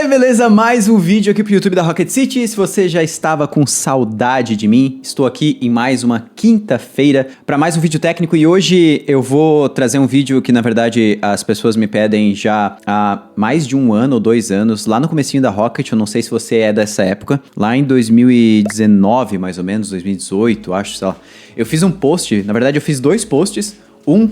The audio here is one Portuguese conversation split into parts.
beleza? Mais um vídeo aqui pro YouTube da Rocket City. Se você já estava com saudade de mim, estou aqui em mais uma quinta-feira para mais um vídeo técnico e hoje eu vou trazer um vídeo que na verdade as pessoas me pedem já há mais de 1 ano ou 2 anos, lá no comecinho da Rocket. Eu não sei se você é dessa época, lá em 2019 mais ou menos, 2018, acho, sei lá. Eu fiz um post, na verdade eu fiz 2 posts, um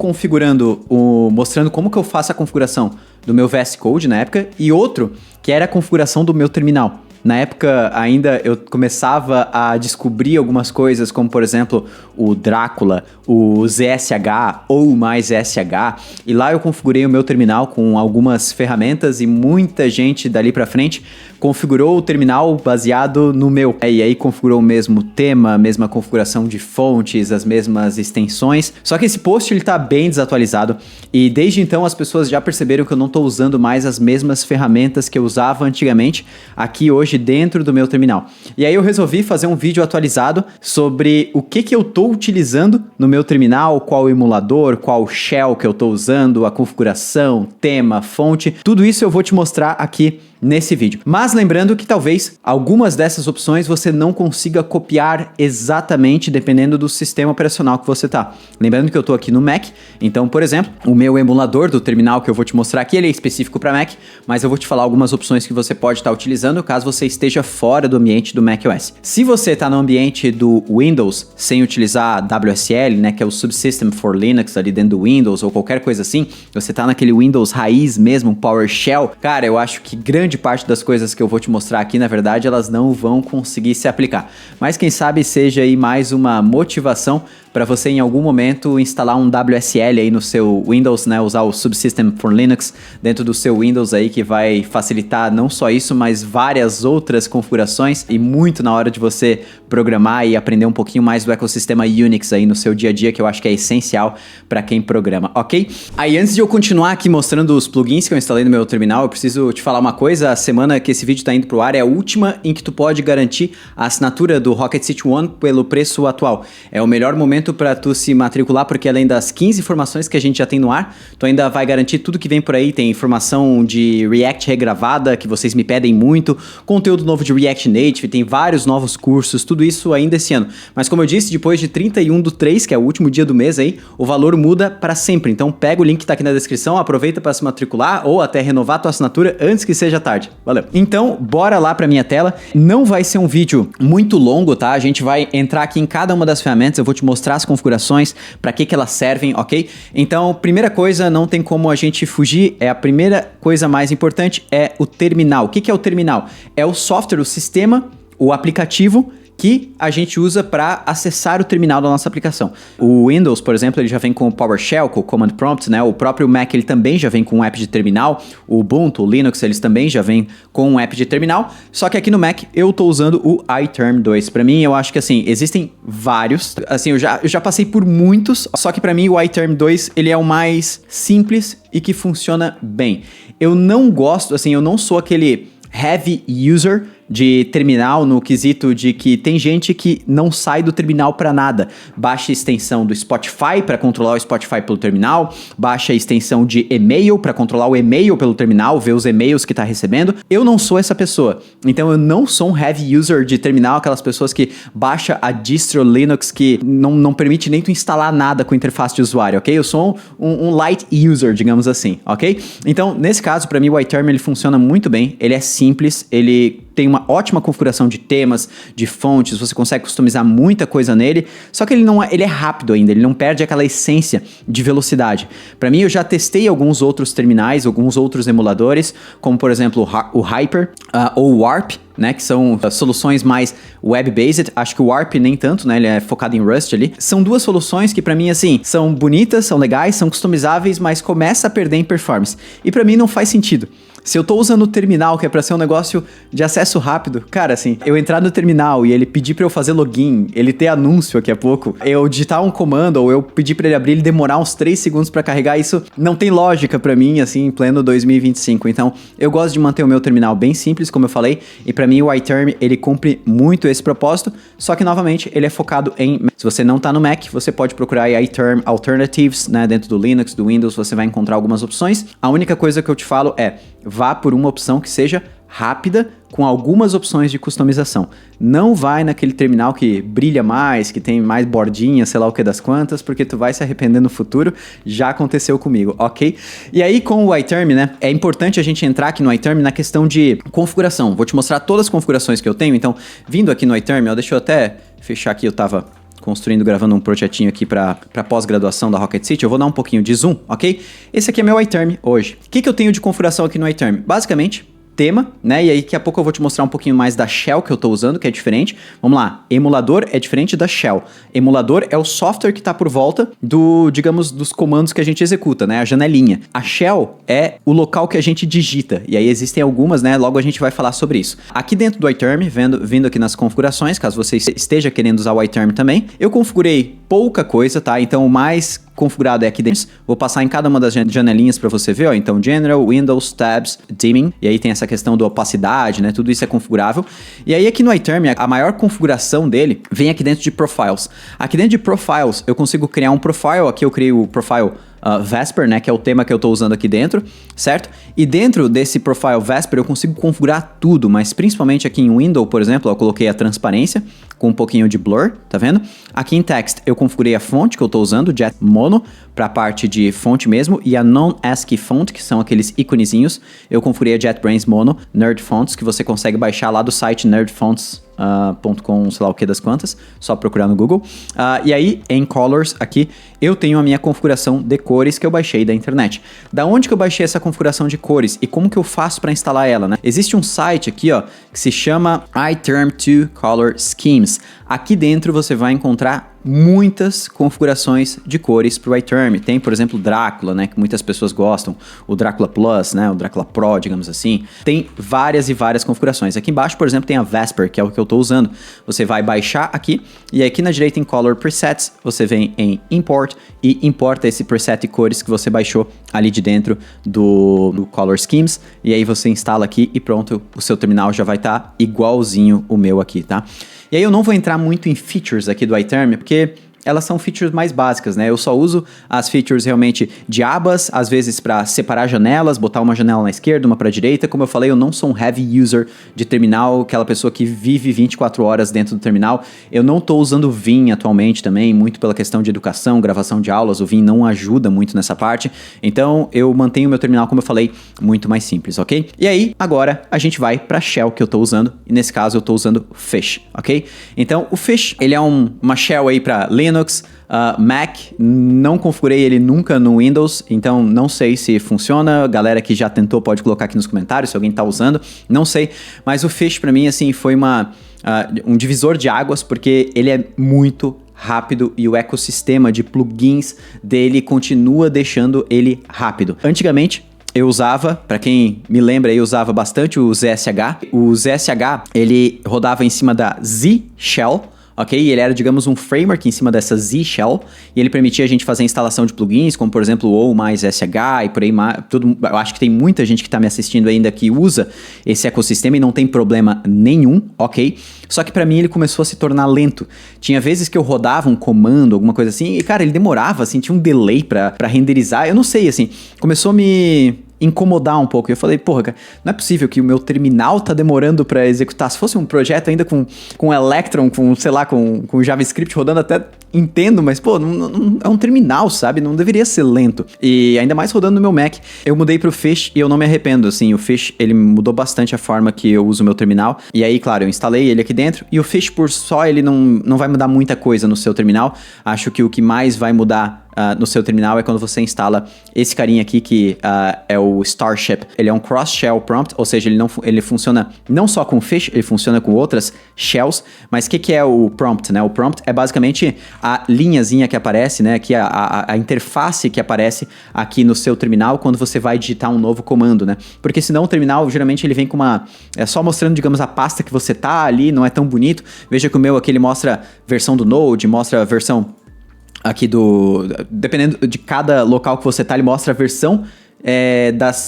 mostrando como que eu faço a configuração do meu VS Code na época, e outro que era a configuração do meu terminal. Na época ainda eu começava a descobrir algumas coisas, como por exemplo o Drácula, o ZSH ou mais SH, e lá eu configurei o meu terminal com algumas ferramentas e muita gente dali pra frente configurou o terminal baseado no meu. E aí configurou o mesmo tema, a mesma configuração de fontes, as mesmas extensões. Só que esse post ele tá bem desatualizado e desde então as pessoas já perceberam que eu não tô usando mais as mesmas ferramentas que eu usava antigamente aqui hoje dentro do meu terminal. E aí eu resolvi fazer um vídeo atualizado sobre o que eu tô utilizando no meu terminal, qual emulador, qual shell que eu tô usando, a configuração, tema, fonte, tudo isso eu vou te mostrar aqui nesse vídeo. Mas lembrando que talvez algumas dessas opções você não consiga copiar exatamente dependendo do sistema operacional que você tá. Lembrando que eu tô aqui no Mac, então, por exemplo, o meu emulador do terminal que eu vou te mostrar aqui, ele é específico para Mac, mas eu vou te falar algumas opções que você pode estar utilizando caso você esteja fora do ambiente do macOS. Se você tá no ambiente do Windows sem utilizar WSL, né, que é o Subsystem for Linux ali dentro do Windows ou qualquer coisa assim, você tá naquele Windows raiz mesmo, PowerShell, cara, eu acho que grande parte das coisas que eu vou te mostrar aqui, na verdade, elas não vão conseguir se aplicar. Mas quem sabe seja aí mais uma motivação para você em algum momento instalar um WSL aí no seu Windows, né, usar o Subsystem for Linux dentro do seu Windows aí, que vai facilitar não só isso, mas várias outras configurações e muito na hora de você programar e aprender um pouquinho mais do ecossistema Unix aí no seu dia a dia, que eu acho que é essencial para quem programa, ok? Aí antes de eu continuar aqui mostrando os plugins que eu instalei no meu terminal, eu preciso te falar uma coisa. A semana que esse vídeo tá indo pro ar é a última em que tu pode garantir a assinatura do Rocket City One pelo preço atual. É o melhor momento para tu se matricular, porque além das 15 informações que a gente já tem no ar, tu ainda vai garantir tudo que vem por aí. Tem informação de React regravada, que vocês me pedem muito, conteúdo novo de React Native, tem vários novos cursos, tudo isso ainda esse ano. Mas como eu disse, depois de 31/3, que é o último dia do mês aí, o valor muda para sempre. Então pega o link que tá aqui na descrição, aproveita para se matricular ou até renovar tua assinatura antes que seja tarde. Valeu. Então, bora lá pra minha tela. Não vai ser um vídeo muito longo, tá? A gente vai entrar aqui em cada uma das ferramentas, eu vou te mostrar as configurações, para que elas servem, ok? Então, primeira coisa, não tem como a gente fugir, é a primeira coisa mais importante, é o terminal. O que é o terminal? É o software, o sistema, o aplicativo que a gente usa para acessar o terminal da nossa aplicação. O Windows, por exemplo, ele já vem com o PowerShell, com o Command Prompt, né? O próprio Mac, ele também já vem com um app de terminal. O Ubuntu, o Linux, eles também já vêm com um app de terminal. Só que aqui no Mac, eu tô usando o iTerm 2. Para mim, eu acho que, assim, existem vários. Assim, eu já passei por muitos, só que para mim, o iTerm 2, ele é o mais simples e que funciona bem. Eu não gosto, assim, eu não sou aquele heavy user de terminal no quesito de que tem gente que não sai do terminal para nada. Baixa a extensão do Spotify para controlar o Spotify pelo terminal, baixa a extensão de e-mail para controlar o e-mail pelo terminal, ver os e-mails que tá recebendo. Eu não sou essa pessoa. Então eu não sou um heavy user de terminal, aquelas pessoas que baixa a distro Linux que não permite nem tu instalar nada com interface de usuário, ok? Eu sou um light user, digamos assim, ok? Então, nesse caso, para mim o iTerm ele funciona muito bem, ele é simples, ele tem uma ótima configuração de temas, de fontes, você consegue customizar muita coisa nele, só que ele é rápido ainda, ele não perde aquela essência de velocidade. Para mim, eu já testei alguns outros terminais, alguns outros emuladores, como por exemplo o Hyper ou o Warp, né, que são soluções mais web-based. Acho que o Warp nem tanto, né, ele é focado em Rust ali. São duas soluções que pra mim, assim, são bonitas, são legais, são customizáveis, mas começa a perder em performance. E pra mim não faz sentido. Se eu tô usando o terminal, que é pra ser um negócio de acesso rápido, cara, assim, eu entrar no terminal e ele pedir pra eu fazer login, ele ter anúncio aqui a pouco, eu digitar um comando ou eu pedir pra ele abrir, ele demorar uns 3 segundos pra carregar, isso não tem lógica pra mim, assim, em pleno 2025. Então, eu gosto de manter o meu terminal bem simples, como eu falei, e pra mim o iTerm, ele cumpre muito esse propósito, só que, novamente, ele é focado em... Se você não tá no Mac, você pode procurar aí iTerm Alternatives, né, dentro do Linux, do Windows, você vai encontrar algumas opções. A única coisa que eu te falo é, vá por uma opção que seja rápida, com algumas opções de customização. Não vai naquele terminal que brilha mais, que tem mais bordinha, sei lá o que das quantas, porque tu vai se arrepender no futuro. Já aconteceu comigo, ok? E aí com o iTerm, né, é importante a gente entrar aqui no iTerm na questão de configuração. Vou te mostrar todas as configurações que eu tenho, então, vindo aqui no iTerm, deixa eu até fechar aqui, eu tava gravando um projetinho aqui para pós-graduação da Rocket City, eu vou dar um pouquinho de zoom, ok? Esse aqui é meu iTerm hoje. O que eu tenho de configuração aqui no iTerm? Basicamente, tema, né? E aí daqui a pouco eu vou te mostrar um pouquinho mais da Shell que eu tô usando, que é diferente. Vamos lá, emulador é diferente da Shell. Emulador é o software que tá por volta digamos, dos comandos que a gente executa, né? A janelinha. A Shell é o local que a gente digita. E aí existem algumas, né? Logo a gente vai falar sobre isso. Aqui dentro do iTerm, vindo aqui nas configurações, caso você esteja querendo usar o iTerm também, eu configurei pouca coisa, tá? Então o mais configurado é aqui dentro. Vou passar em cada uma das janelinhas para você ver, ó. Então, General, Windows, Tabs, Dimming. E aí tem essa questão da opacidade, né? Tudo isso é configurável. E aí aqui no iTerm, a maior configuração dele vem aqui dentro de Profiles. Aqui dentro de Profiles, eu consigo criar um profile. Aqui eu criei o profile Vesper, né, que é o tema que eu estou usando aqui dentro, certo? E dentro desse profile Vesper eu consigo configurar tudo, mas principalmente aqui em Windows, por exemplo, eu coloquei a transparência com um pouquinho de blur, tá vendo? Aqui em Text eu configurei a fonte que eu estou usando, Jet Mono, para a parte de fonte mesmo, e a Non-ASCII Font, que são aqueles íconezinhos, eu configurei a JetBrains Mono, Nerd Fonts, que você consegue baixar lá do site nerdfonts.com, sei lá o que das quantas, só procurar no Google. E aí, em Colors, aqui, eu tenho a minha configuração de cores que eu baixei da internet. Da onde que eu baixei essa configuração de cores e como que eu faço para instalar ela, né? Existe um site aqui, ó, que se chama iTerm2 Color Schemes. Aqui dentro você vai encontrar muitas configurações de cores para o iTerm. Tem, por exemplo, Drácula, né, que muitas pessoas gostam, o Drácula Plus, né, o Drácula Pro, digamos assim. Tem várias e várias configurações. Aqui embaixo, por exemplo, tem a Vesper, que é o que eu estou usando. Você vai baixar aqui e aqui na direita em Color Presets, você vem em Import e importa esse preset de cores que você baixou ali de dentro do Color Schemes, e aí você instala aqui e pronto, o seu terminal já vai estar igualzinho o meu aqui, tá? E aí eu não vou entrar muito em features aqui do iTerm, porque elas são features mais básicas, né? Eu só uso as features realmente de abas, às vezes para separar janelas, botar uma janela na esquerda, uma para a direita. Como eu falei, eu não sou um heavy user de terminal, aquela pessoa que vive 24 horas dentro do terminal. Eu não estou usando o Vim atualmente também, muito pela questão de educação, gravação de aulas. O Vim não ajuda muito nessa parte. Então, eu mantenho o meu terminal, como eu falei, muito mais simples, ok? E aí, agora, a gente vai para a Shell que eu estou usando. E nesse caso, eu estou usando Fish, ok? Então, o Fish, ele é uma Shell aí para Linux, Mac, não configurei ele nunca no Windows, então não sei se funciona. Galera que já tentou pode colocar aqui nos comentários se alguém tá usando, não sei. Mas o Fish pra mim, assim, foi um divisor de águas, porque ele é muito rápido e o ecossistema de plugins dele continua deixando ele rápido. Antigamente, eu usava, para quem me lembra, eu usava bastante o ZSH. O ZSH, ele rodava em cima da Z Shell, ok? Ele era, digamos, um framework em cima dessa Z Shell, e ele permitia a gente fazer a instalação de plugins, como por exemplo o mais SH e por aí mais, tudo. Eu acho que tem muita gente que está me assistindo ainda que usa esse ecossistema e não tem problema nenhum, ok? Só que para mim ele começou a se tornar lento. Tinha vezes que eu rodava um comando, alguma coisa assim, e cara, ele demorava, assim, tinha um delay para renderizar, eu não sei, assim, começou a me incomodar um pouco. Eu falei, porra, cara, não é possível que o meu terminal tá demorando pra executar. Se fosse um projeto ainda com Electron, sei lá, com JavaScript rodando, até entendo, mas, pô, não é um terminal, sabe? Não deveria ser lento. E ainda mais rodando no meu Mac. Eu mudei pro Fish e eu não me arrependo, assim. O Fish, ele mudou bastante a forma que eu uso o meu terminal. E aí, claro, eu instalei ele aqui dentro. E o Fish, por só, ele não vai mudar muita coisa no seu terminal. Acho que o que mais vai mudar no seu terminal é quando você instala esse carinha aqui que é o Starship. Ele é um cross-shell prompt, ou seja, ele funciona não só com Fish, ele funciona com outras shells, mas o que é o prompt, né? O prompt é basicamente a linhazinha que aparece, né? Aqui a interface que aparece aqui no seu terminal quando você vai digitar um novo comando, né? Porque senão o terminal, geralmente, ele vem com só mostrando, digamos, a pasta que você tá ali, não é tão bonito. Veja que o meu aqui, ele mostra versão do Node, mostra a versão aqui dependendo de cada local que você tá, ele mostra a versão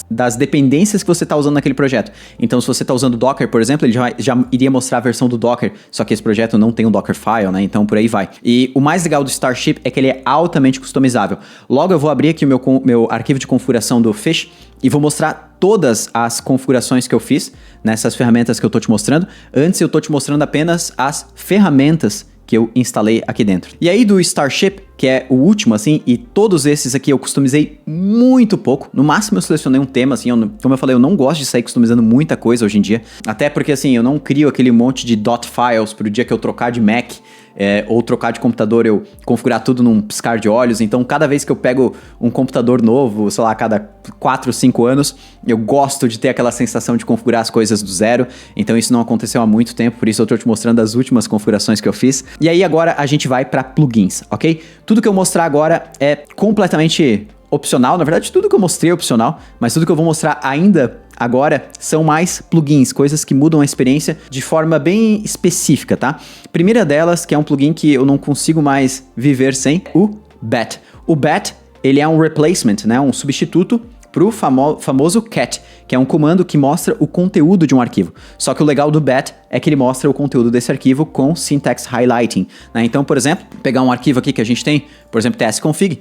das dependências que você está usando naquele projeto. Então, se você está usando Docker, por exemplo, ele já iria mostrar a versão do Docker, só que esse projeto não tem um Dockerfile, né? Então, por aí vai. E o mais legal do Starship é que ele é altamente customizável. Logo, eu vou abrir aqui o meu arquivo de configuração do Fish, e vou mostrar todas as configurações que eu fiz nessas ferramentas que eu tô te mostrando. Antes eu tô te mostrando apenas as ferramentas que eu instalei aqui dentro. E aí do Starship, que é o último, assim, e todos esses aqui eu customizei muito pouco. No máximo eu selecionei um tema, assim, como eu falei, eu não gosto de sair customizando muita coisa hoje em dia. Até porque, assim, eu não crio aquele monte de dot files pro dia que eu trocar de Mac, ou trocar de computador, eu configurar tudo num piscar de olhos. Então, cada vez que eu pego um computador novo, sei lá, a cada 4 ou 5 anos, eu gosto de ter aquela sensação de configurar as coisas do zero. Então, isso não aconteceu há muito tempo, por isso eu tô te mostrando as últimas configurações que eu fiz. E aí, agora, a gente vai para plugins, ok? Tudo que eu mostrar agora é completamente opcional. Na verdade, tudo que eu mostrei é opcional, mas tudo que eu vou mostrar ainda agora são mais plugins, coisas que mudam a experiência de forma bem específica, tá? Primeira delas, que é um plugin que eu não consigo mais viver sem, o Bat. O Bat, ele é um replacement, né? Um substituto pro famoso cat, que é um comando que mostra o conteúdo de um arquivo. Só que o legal do Bat é que ele mostra o conteúdo desse arquivo com syntax highlighting, né? Então, por exemplo, pegar um arquivo aqui que a gente tem, por exemplo, tsconfig,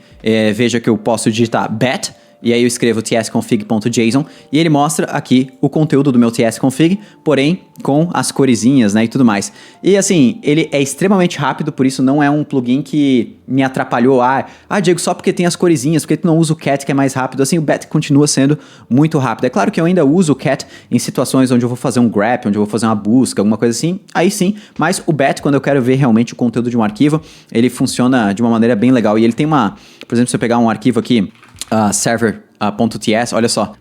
veja que eu posso digitar bat, e aí eu escrevo tsconfig.json e ele mostra aqui o conteúdo do meu tsconfig, porém com as coresinhas, né, e tudo mais. E assim, ele é extremamente rápido, por isso não é um plugin que me atrapalhou. Diego, só porque tem as coresinhas, porque tu não usa o cat que é mais rápido. Assim, o bat continua sendo muito rápido. É claro que eu ainda uso o cat em situações onde eu vou fazer um grep, onde eu vou fazer uma busca, alguma coisa assim, aí sim, mas o bat, quando eu quero ver realmente o conteúdo de um arquivo, ele funciona de uma maneira bem legal. E ele tem por exemplo, se eu pegar um arquivo aqui, server.ts, olha só,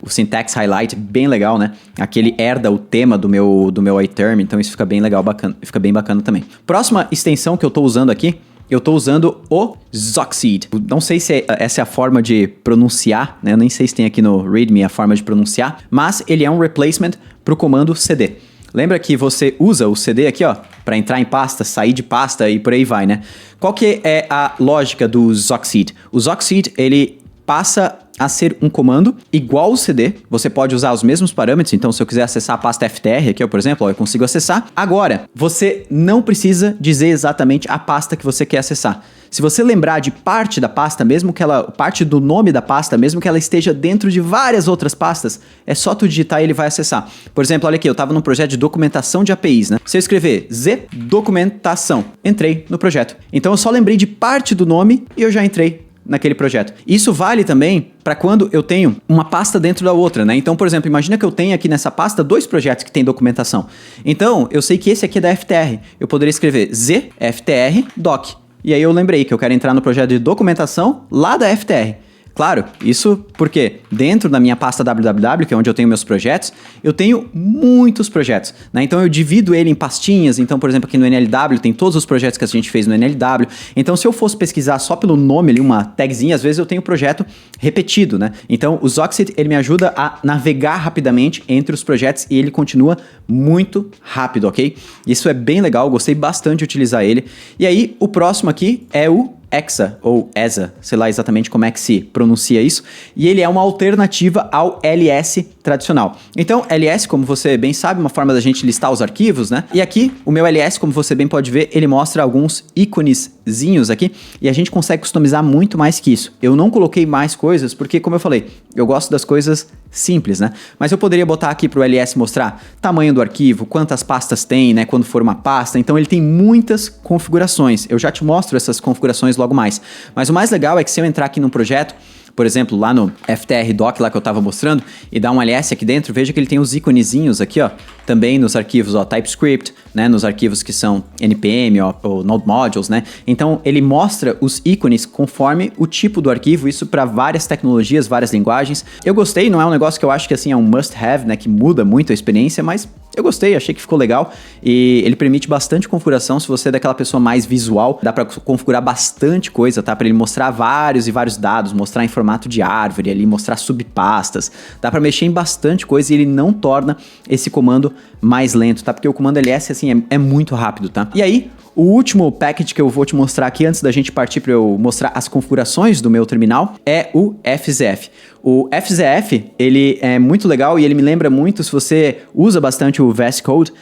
o syntax highlight, bem legal, né? Aqui ele herda o tema do meu iTerm, então isso fica bem legal, fica bem bacana também. Próxima extensão que eu tô usando aqui, eu tô usando o Zoxeed. Não sei se essa é a forma de pronunciar, né? Eu nem sei se tem aqui no README a forma de pronunciar, mas ele é um replacement pro comando cd. Lembra que você usa o cd aqui, ó, para entrar em pasta, sair de pasta e por aí vai, né? Qual que é a lógica do Zoxeed? O Zoxeed, ele passa a ser um comando igual ao cd. Você pode usar os mesmos parâmetros, então se eu quiser acessar a pasta FTR aqui, ó, por exemplo, ó, eu consigo acessar. Agora, você não precisa dizer exatamente a pasta que você quer acessar. Se você lembrar de parte da pasta, mesmo que parte do nome da pasta, mesmo que ela esteja dentro de várias outras pastas, é só tu digitar e ele vai acessar. Por exemplo, olha aqui, eu estava num projeto de documentação de APIs, né? Se eu escrever Z documentação, entrei no projeto. Então eu só lembrei de parte do nome e eu já entrei naquele projeto. Isso vale também para quando eu tenho uma pasta dentro da outra, né? Então, por exemplo, imagina que eu tenho aqui nessa pasta 2 projetos que tem documentação. Então, eu sei que esse aqui é da FTR. Eu poderia escrever Z FTR doc. E aí eu lembrei que eu quero entrar no projeto de documentação lá da FTR. Claro, isso porque dentro da minha pasta www, que é onde eu tenho meus projetos, eu tenho muitos projetos, né? Então eu divido ele em pastinhas. Então, por exemplo, aqui no NLW tem todos os projetos que a gente fez no NLW. Então, se eu fosse pesquisar só pelo nome ali, uma tagzinha, às vezes eu tenho projeto repetido, né? Então, o Zoxeed, ele me ajuda a navegar rapidamente entre os projetos e ele continua muito rápido, ok? Isso é bem legal, gostei bastante de utilizar ele. E aí, o próximo aqui é o Exa, ou ESA, sei lá exatamente como é que se pronuncia isso, e ele é uma alternativa ao LS tradicional. Então, LS, como você bem sabe, uma forma da gente listar os arquivos, né? E aqui, o meu LS, como você bem pode ver, ele mostra alguns íconezinhos aqui, e a gente consegue customizar muito mais que isso. Eu não coloquei mais coisas, porque, como eu falei, eu gosto das coisas simples, né? Mas eu poderia botar aqui para o LS mostrar tamanho do arquivo, quantas pastas tem, né? Quando for uma pasta. Então, ele tem muitas configurações. Eu já te mostro essas configurações logo mais. Mas o mais legal é que se eu entrar aqui no projeto, por exemplo, lá no FTR Doc, lá que eu estava mostrando, e dar um ls aqui dentro, veja que ele tem os iconezinhos aqui, ó, também nos arquivos, ó, TypeScript, né, nos arquivos que são NPM, ó, ou Node Modules, né, então ele mostra os ícones conforme o tipo do arquivo, isso para várias tecnologias, várias linguagens. Eu gostei, não é um negócio que eu acho que assim é um must-have, né, que muda muito a experiência, mas eu gostei, achei que ficou legal e ele permite bastante configuração. Se você é daquela pessoa mais visual, dá para configurar bastante coisa, tá? Para ele mostrar vários e vários dados, mostrar em formato de árvore, ali mostrar subpastas. Dá para mexer em bastante coisa e ele não torna esse comando mais lento, tá? Porque o comando ls assim é muito rápido, tá? E aí, o último package que eu vou te mostrar aqui antes da gente partir para eu mostrar as configurações do meu terminal é o FZF. O FZF, ele é muito legal e ele me lembra muito, se você usa bastante o VS Code,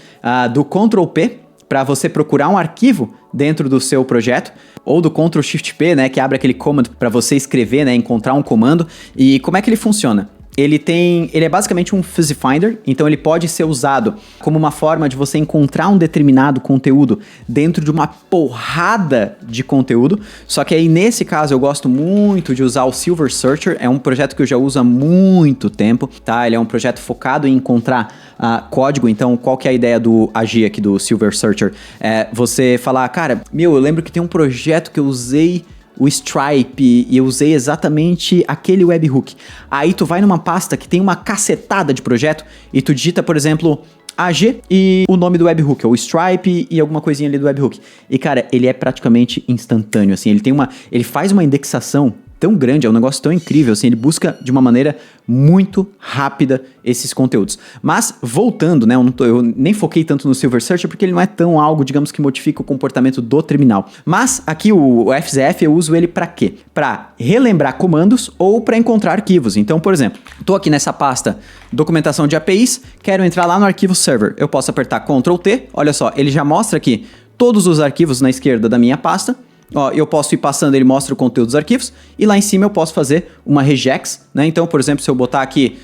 do Ctrl+P para você procurar um arquivo dentro do seu projeto, ou do Ctrl Shift P, né, que abre aquele command para você escrever, né, encontrar um comando. E como é que ele funciona? Ele é basicamente um Fuzzy Finder, então ele pode ser usado como uma forma de você encontrar um determinado conteúdo dentro de uma porrada de conteúdo. Só que aí nesse caso eu gosto muito de usar o Silver Searcher, é um projeto que eu já uso há muito tempo, tá? Ele é um projeto focado em encontrar código, então qual que é a ideia do agir aqui do Silver Searcher? É você falar, cara, eu lembro que tem um projeto que eu usei o Stripe, e eu usei exatamente aquele webhook. Aí tu vai numa pasta que tem uma cacetada de projeto e tu digita, por exemplo, AG e o nome do webhook, ou Stripe e alguma coisinha ali do webhook. E cara, ele é praticamente instantâneo, assim, ele faz uma indexação tão grande, é um negócio tão incrível, assim, ele busca de uma maneira muito rápida esses conteúdos. Mas, voltando, né, eu nem foquei tanto no Silver Searcher porque ele não é tão algo, digamos, que modifica o comportamento do terminal. Mas, aqui o FZF eu uso ele para quê? Para relembrar comandos ou para encontrar arquivos. Então, por exemplo, estou aqui nessa pasta documentação de APIs, quero entrar lá no arquivo server. Eu posso apertar Ctrl T, olha só, ele já mostra aqui todos os arquivos na esquerda da minha pasta. Ó, eu posso ir passando, ele mostra o conteúdo dos arquivos, e lá em cima eu posso fazer uma regex, né? Então, por exemplo, se eu botar aqui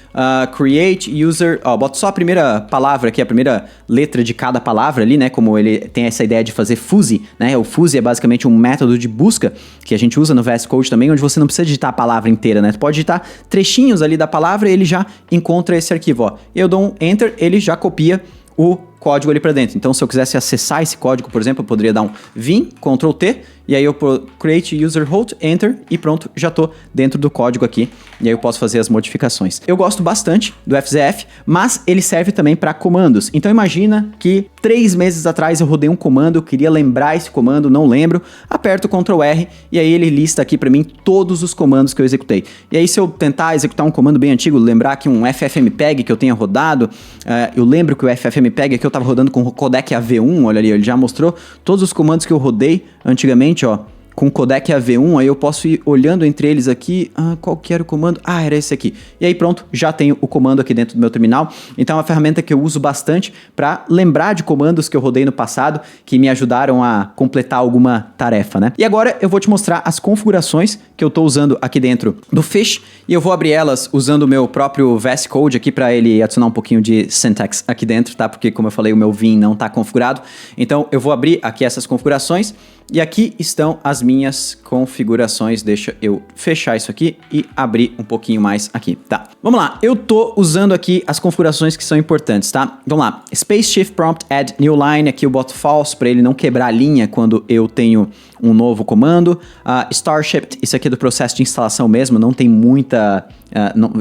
create user, ó, boto só a primeira palavra aqui, a primeira letra de cada palavra ali, né? Como ele tem essa ideia de fazer fuzzy, né? O fuzzy é basicamente um método de busca que a gente usa no VS Code também, onde você não precisa digitar a palavra inteira, né? Tu pode digitar trechinhos ali da palavra e ele já encontra esse arquivo, ó. Eu dou um enter, ele já copia o código ali para dentro. Então, se eu quisesse acessar esse código, por exemplo, eu poderia dar um vim, Ctrl T, e aí eu create user host, enter, e pronto, já tô dentro do código aqui, e aí eu posso fazer as modificações. Eu gosto bastante do FZF, mas ele serve também para comandos. Então imagina que 3 meses atrás eu rodei um comando, eu queria lembrar esse comando, não lembro, aperto Ctrl R, e aí ele lista aqui para mim todos os comandos que eu executei. E aí se eu tentar executar um comando bem antigo, lembrar que um ffmpeg que eu tenha rodado, eu lembro que o ffmpeg aqui eu tava rodando com o codec AV1, olha ali, ele já mostrou todos os comandos que eu rodei antigamente, ó, com o codec AV1, aí eu posso ir olhando entre eles aqui, qual que era o comando? Era esse aqui. E aí pronto, já tenho o comando aqui dentro do meu terminal. Então é uma ferramenta que eu uso bastante para lembrar de comandos que eu rodei no passado, que me ajudaram a completar alguma tarefa, né? E agora eu vou te mostrar as configurações que eu estou usando aqui dentro do Fish, e eu vou abrir elas usando o meu próprio VS Code aqui para ele adicionar um pouquinho de syntax aqui dentro, tá? Porque como eu falei, o meu Vim não está configurado. Então eu vou abrir aqui essas configurações, e aqui estão as minhas configurações. Deixa eu fechar isso aqui e abrir um pouquinho mais aqui, tá? Vamos lá, eu tô usando aqui as configurações que são importantes, tá? Vamos lá, Space Shift Prompt Add New Line, aqui eu boto false para ele não quebrar a linha quando eu tenho um novo comando. Starship, isso aqui é do processo de instalação mesmo, não tem muita...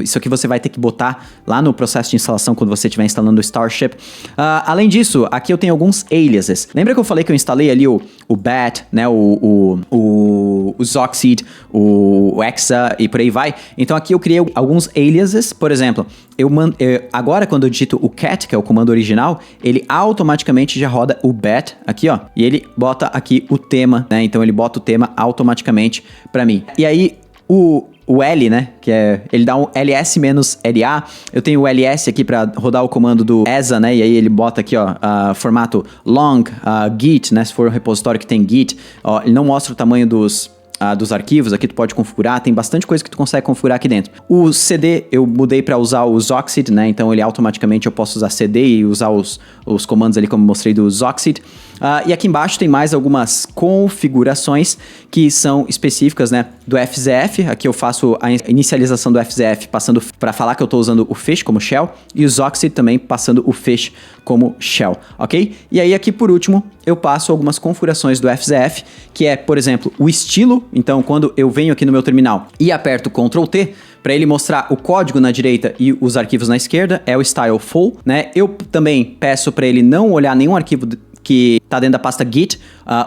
isso aqui você vai ter que botar lá no processo de instalação quando você estiver instalando o Starship. Além disso, aqui eu tenho alguns aliases. Lembra que eu falei que eu instalei ali o BAT, né, o Zoxid, o Exa e por aí vai? Então aqui eu criei alguns aliases, por exemplo, agora quando eu digito o cat, que é o comando original, ele automaticamente já roda o BAT aqui, ó, e ele bota aqui o tema, né, então ele bota o tema automaticamente pra mim. E aí o L, né, que é, ele dá um ls-la, eu tenho o ls aqui para rodar o comando do ESA, né, e aí ele bota aqui, ó, formato long, git, né, se for um repositório que tem git, ó, ele não mostra o tamanho dos arquivos, aqui tu pode configurar, tem bastante coisa que tu consegue configurar aqui dentro. O CD eu mudei para usar o Zoxid, né, então ele automaticamente eu posso usar CD e usar os comandos ali como eu mostrei do Zoxid. E aqui embaixo tem mais algumas configurações que são específicas, né, do FZF. Aqui eu faço a inicialização do FZF passando para falar que eu estou usando o Fish como shell e o Zoxid também passando o Fish como shell, ok? E aí aqui por último eu passo algumas configurações do FZF, que é, por exemplo, o estilo. Então quando eu venho aqui no meu terminal e aperto Ctrl T, para ele mostrar o código na direita e os arquivos na esquerda, é o Style Full, né? Eu também peço para ele não olhar nenhum arquivo que está dentro da pasta Git,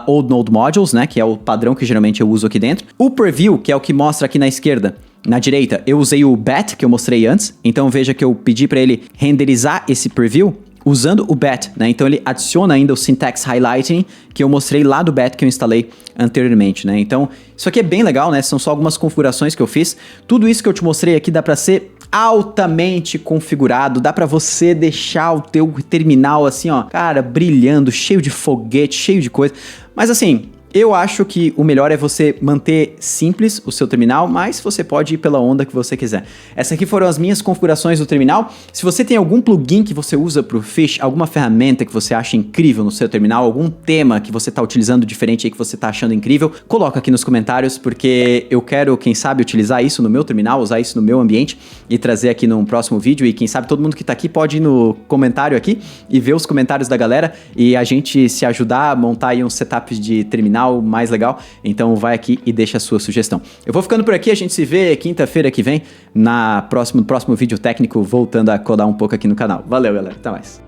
Old Node Modules, né, que é o padrão que geralmente eu uso aqui dentro. O Preview, que é o que mostra aqui na esquerda, na direita, eu usei o BAT, que eu mostrei antes, então veja que eu pedi para ele renderizar esse Preview usando o BAT, né, então ele adiciona ainda o Syntax Highlighting, que eu mostrei lá do BAT que eu instalei anteriormente, né, então isso aqui é bem legal, né, são só algumas configurações que eu fiz, tudo isso que eu te mostrei aqui dá para ser altamente configurado, dá pra você deixar o teu terminal assim, ó, cara, brilhando, cheio de foguete, cheio de coisa. Mas assim, eu acho que o melhor é você manter simples o seu terminal, mas você pode ir pela onda que você quiser. Essas aqui foram as minhas configurações do terminal. Se você tem algum plugin que você usa para o Fish, alguma ferramenta que você acha incrível no seu terminal, algum tema que você está utilizando diferente aí que você está achando incrível, coloca aqui nos comentários, porque eu quero, quem sabe, utilizar isso no meu terminal, usar isso no meu ambiente e trazer aqui num próximo vídeo. E quem sabe todo mundo que está aqui pode ir no comentário aqui e ver os comentários da galera e a gente se ajudar a montar aí um setup de terminal mais legal, então vai aqui e deixa a sua sugestão. Eu vou ficando por aqui, a gente se vê quinta-feira que vem no próximo vídeo técnico, voltando a codar um pouco aqui no canal. Valeu, galera, até mais.